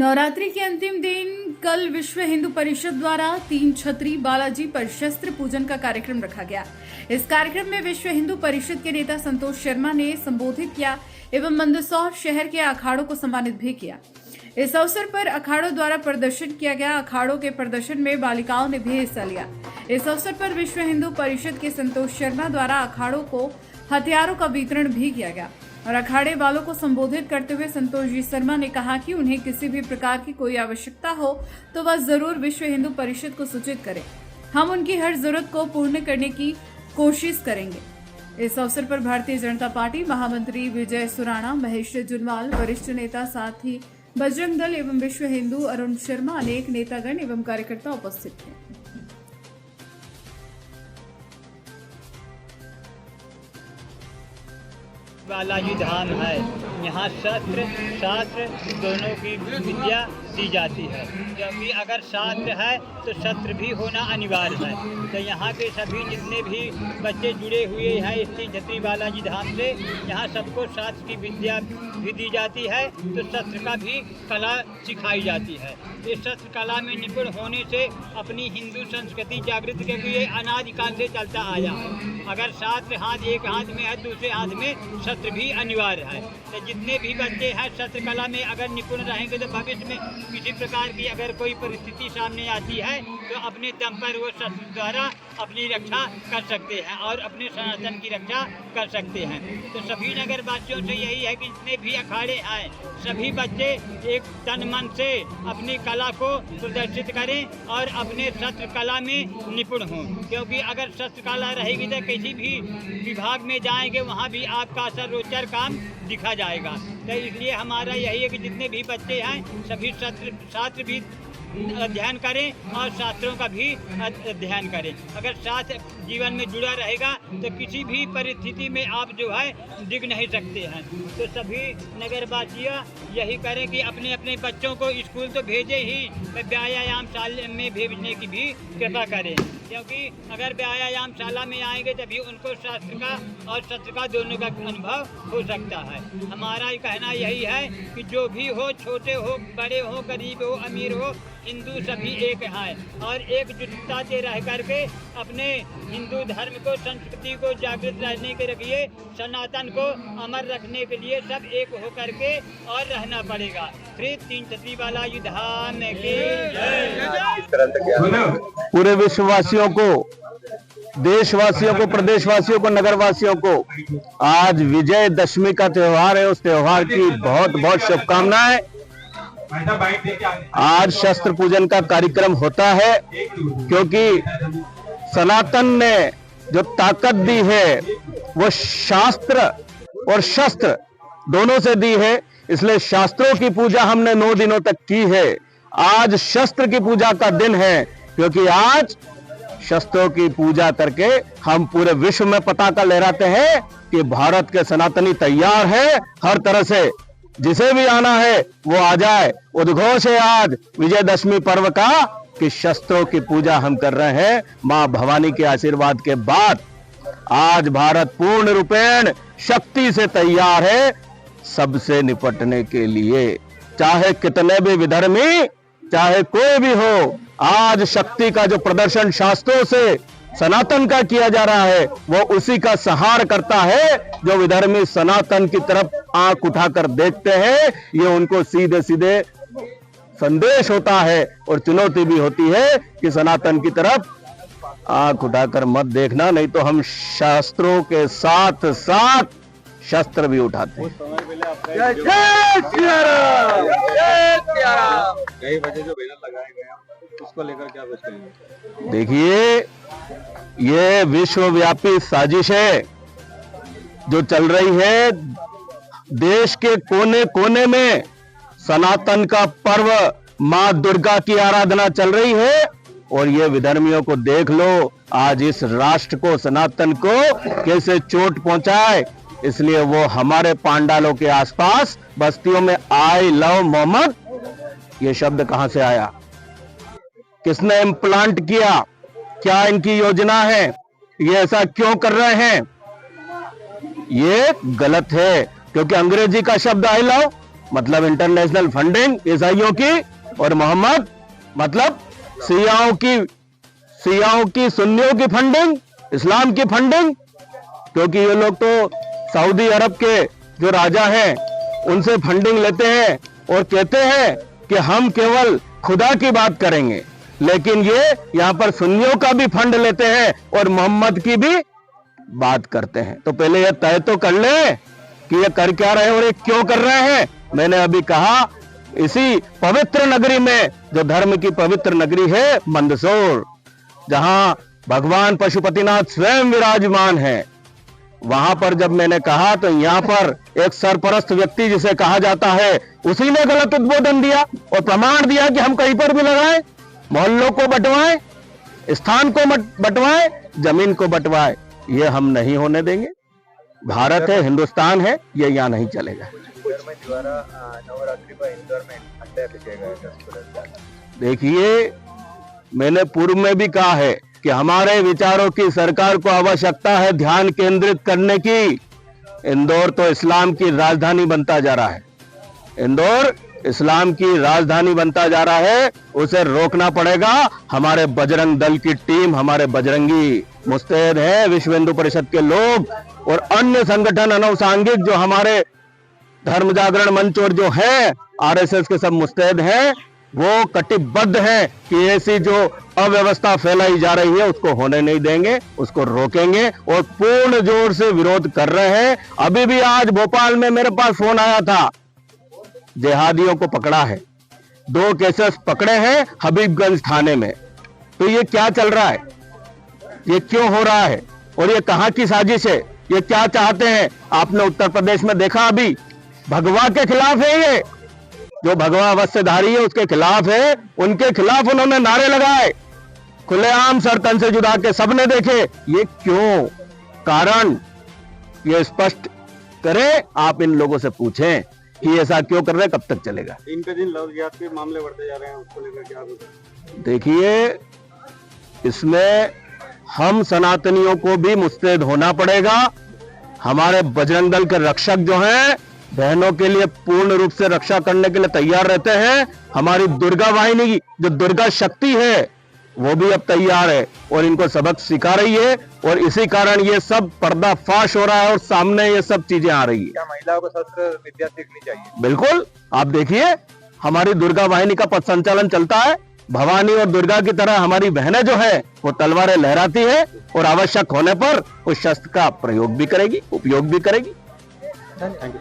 नवरात्रि के अंतिम दिन कल विश्व हिंदू परिषद द्वारा 3 छत्री बालाजी पर शस्त्र पूजन का कार्यक्रम रखा गया। इस कार्यक्रम में विश्व हिंदू परिषद के नेता संतोष शर्मा ने संबोधित किया एवं मंदसौर शहर के अखाड़ों को सम्मानित भी किया। इस अवसर पर अखाड़ों द्वारा प्रदर्शन किया गया। अखाड़ों के प्रदर्शन में बालिकाओं ने भी हिस्सा लिया। इस अवसर पर विश्व हिंदू परिषद के संतोष शर्मा द्वारा अखाड़ों को हथियारों का वितरण भी किया गया और अखाड़े वालों को संबोधित करते हुए संतोष जी शर्मा ने कहा कि उन्हें किसी भी प्रकार की कोई आवश्यकता हो तो वह जरूर विश्व हिंदू परिषद को सूचित करें। हम उनकी हर जरूरत को पूर्ण करने की कोशिश करेंगे। इस अवसर पर भारतीय जनता पार्टी महामंत्री विजय सुराणा, महेश जुनवाल, वरिष्ठ नेता, साथ ही बजरंग दल एवं विश्व हिंदू अरुण शर्मा, अनेक नेतागण एवं कार्यकर्ता उपस्थित थे। बालाजी धाम है, यहाँ शस्त्र शास्त्र दोनों की विद्या दी जाती है, क्योंकि अगर शास्त्र है तो शस्त्र भी होना अनिवार्य है। तो यहाँ के सभी जितने भी बच्चे जुड़े हुए हैं इस छत्री बालाजी धाम से, यहाँ सबको शास्त्र की विद्या भी दी जाती है, तो शस्त्र का भी कला सिखाई जाती है। इस शस्त्र कला में निपुण होने से अपनी हिंदू संस्कृति जागृत, क्योंकि ये अनादिकाल से चलता आया है। अगर शास्त्र हाथ एक हाथ में है, दूसरे हाथ में शस्त्र भी अनिवार्य है। तो जितने भी बच्चे हैं शस्त्र कला में अगर निपुण रहेंगे तो भविष्य में किसी प्रकार की अगर कोई परिस्थिति सामने आती है तो अपने दम पर वो शस्त्र द्वारा अपनी रक्षा कर सकते हैं और अपने सनातन की रक्षा कर सकते हैं। तो सभी नगरवासियों से यही है कि जितने भी अखाड़े हैं सभी बच्चे एक तन मन से अपनी कला को प्रदर्शित करें और अपने शस्त्र कला में निपुण हों, क्योंकि अगर शस्त्र कला रहेगी तो किसी भी विभाग में जाएंगे वहाँ भी आपका सर्वोच्च काम दिखा जाएगा। तो इसलिए हमारा यही है कि जितने भी बच्चे हैं सभी शास्त्र भी अध्ययन करें और शास्त्रों का भी अध्ययन करें। अगर शास्त्र जीवन में जुड़ा रहेगा तो किसी भी परिस्थिति में आप जो है डिग नहीं सकते हैं। तो सभी नगरवासियाँ यही करें कि अपने अपने बच्चों को स्कूल तो भेजे ही, व्यायामशाला में भेजने की भी कृपा करें, क्योंकि अगर व्यायामशाला में आएंगे तभी उनको शास्त्र का और शस्त्र का दोनों का अनुभव हो सकता है। हमारा कहना यही है कि जो भी हो, छोटे हो, बड़े हो, गरीब हो, अमीर हो, हिंदू सभी एक हैं और एकजुटता से रह करके अपने हिंदू धर्म को, संस्कृति को जागृत रहने के रखिए, सनातन को अमर रखने के लिए सब एक हो करके और रहना पड़ेगा। फिर 3 छत्री बालाजी धाम की पूरे विश्ववासियों को, देशवासियों को, प्रदेशवासियों को, नगरवासियों को आज विजयदशमी का त्योहार है। उस त्योहार की बहुत बहुत शुभकामनाएं। आज शस्त्र पूजन का कार्यक्रम होता है क्योंकि सनातन ने जो ताकत दी है वो शास्त्र और शस्त्र दोनों से दी है, इसलिए शास्त्रों की पूजा हमने 9 दिनों तक की है। आज शस्त्र की पूजा का दिन है, क्योंकि आज शस्त्रों की पूजा करके हम पूरे विश्व में पताका लहराते हैं कि भारत के सनातनी तैयार है। हर तरह से जिसे भी आना है वो आ जाए। उद्घोष है आज विजयदशमी पर्व का कि शस्त्रों की पूजा हम कर रहे हैं। मां भवानी के आशीर्वाद के बाद आज भारत पूर्ण रूपेण शक्ति से तैयार है सबसे निपटने के लिए। चाहे कितने भी विधर्मी, चाहे कोई भी हो, आज शक्ति का जो प्रदर्शन शास्त्रों से सनातन का किया जा रहा है वो उसी का सहार करता है। जो विधर्मी सनातन की तरफ आंख उठाकर देखते हैं, ये उनको सीधे सीधे संदेश होता है और चुनौती भी होती है कि सनातन की तरफ आंख उठाकर मत देखना, नहीं तो हम शास्त्रों के साथ साथ शस्त्र भी उठाते हैं। जय श्री राम, जय श्री राम। कई वजह जो बैनर लगाए गए हैं उसको लेकर क्या कुछ कहेंगे? देखिए, ये विश्वव्यापी साजिश है जो चल रही है। देश के कोने कोने में सनातन का पर्व मां दुर्गा की आराधना चल रही है और ये विधर्मियों को देख लो आज इस राष्ट्र को, सनातन को कैसे चोट पहुंचाए। इसलिए वो हमारे पांडालों के आसपास बस्तियों में आई लव मोहम्मद, ये शब्द कहां से आया, किसने इम्प्लांट किया, क्या इनकी योजना है, ये ऐसा क्यों कर रहे हैं? ये गलत है, क्योंकि अंग्रेजी का शब्द आई लव मतलब इंटरनेशनल फंडिंग ईसाइयों की, और मोहम्मद मतलब शियाओं की सुन्नियों की फंडिंग, इस्लाम की फंडिंग। क्योंकि ये लोग तो सऊदी अरब के जो राजा हैं उनसे फंडिंग लेते हैं और कहते हैं कि हम केवल खुदा की बात करेंगे, लेकिन ये यहां पर सुन्नियों का भी फंड लेते हैं और मोहम्मद की भी बात करते हैं। तो पहले ये तय तो कर ले कि ये कर क्या रहे हैं और ये क्यों कर रहे हैं। मैंने अभी कहा इसी पवित्र नगरी में, जो धर्म की पवित्र नगरी है मंदसौर, जहां भगवान पशुपतिनाथ स्वयं विराजमान है, वहां पर जब मैंने कहा तो यहां पर एक सरपरस्त व्यक्ति जिसे कहा जाता है उसी ने गलत उद्बोधन दिया और प्रमाण दिया कि हम कहीं पर भी लगाएं, मोहल्लों को बंटवाएं, स्थान को बंटवाएं, जमीन को बंटवाएं। ये हम नहीं होने देंगे। भारत है, हिंदुस्तान है, ये यहाँ नहीं चलेगा। देखिए, मैंने पूर्व में भी कहा है कि हमारे विचारों की सरकार को आवश्यकता है ध्यान केंद्रित करने की। इंदौर तो इस्लाम की राजधानी बनता जा रहा है, इंदौर इस्लाम की राजधानी बनता जा रहा है, उसे रोकना पड़ेगा। हमारे बजरंग दल की टीम, हमारे बजरंगी मुस्तैद है, विश्व हिंदू परिषद के लोग और अन्य संगठन अनुसांगिक जो हमारे धर्म जागरण मंच और जो है आरएसएस के सब मुस्तैद हैं, वो कटिबद्ध हैं कि ऐसी जो अव्यवस्था फैलाई जा रही है उसको होने नहीं देंगे, उसको रोकेंगे और पूर्ण जोर से विरोध कर रहे हैं। अभी भी आज भोपाल में मेरे पास फोन आया था, जिहादियों को पकड़ा है, 2 केसेस पकड़े हैं हबीबगंज थाने में। तो ये क्या चल रहा है, ये क्यों हो रहा है और ये कहां की साजिश है, ये क्या चाहते हैं? आपने उत्तर प्रदेश में देखा, अभी भगवा के खिलाफ है, ये जो भगवा वस्त्रधारी है उसके खिलाफ है, उनके खिलाफ उन्होंने नारे लगाए, खुलेआम सर तन से जुदा के सबने देखे। ये क्यों? कारण ये स्पष्ट करें, आप इन लोगों से पूछें कि ऐसा क्यों कर रहे हैं, कब तक चलेगा। दिन पे दिन लव जिहाद के मामले बढ़ते जा रहे हैं, उसको लेकर क्या होगा? देखिए, इसमें हम सनातनियों को भी मुस्तैद होना पड़ेगा। हमारे बजरंग दल के रक्षक जो हैं, बहनों के लिए पूर्ण रूप से रक्षा करने के लिए तैयार रहते हैं। हमारी दुर्गा वाहिनी की जो दुर्गा शक्ति है वो भी अब तैयार है और इनको सबक सिखा रही है, और इसी कारण ये सब पर्दाफाश हो रहा है और सामने ये सब चीजें आ रही है। क्या महिलाओं को शस्त्र विद्या सीखनी चाहिए? बिल्कुल, आप देखिए हमारी दुर्गा वाहिनी का पथ संचालन चलता है। भवानी और दुर्गा की तरह हमारी बहनें जो है वो तलवारें लहराती है और आवश्यक होने पर उस शस्त्र का प्रयोग भी करेगी, उपयोग भी करेगी। Thank you.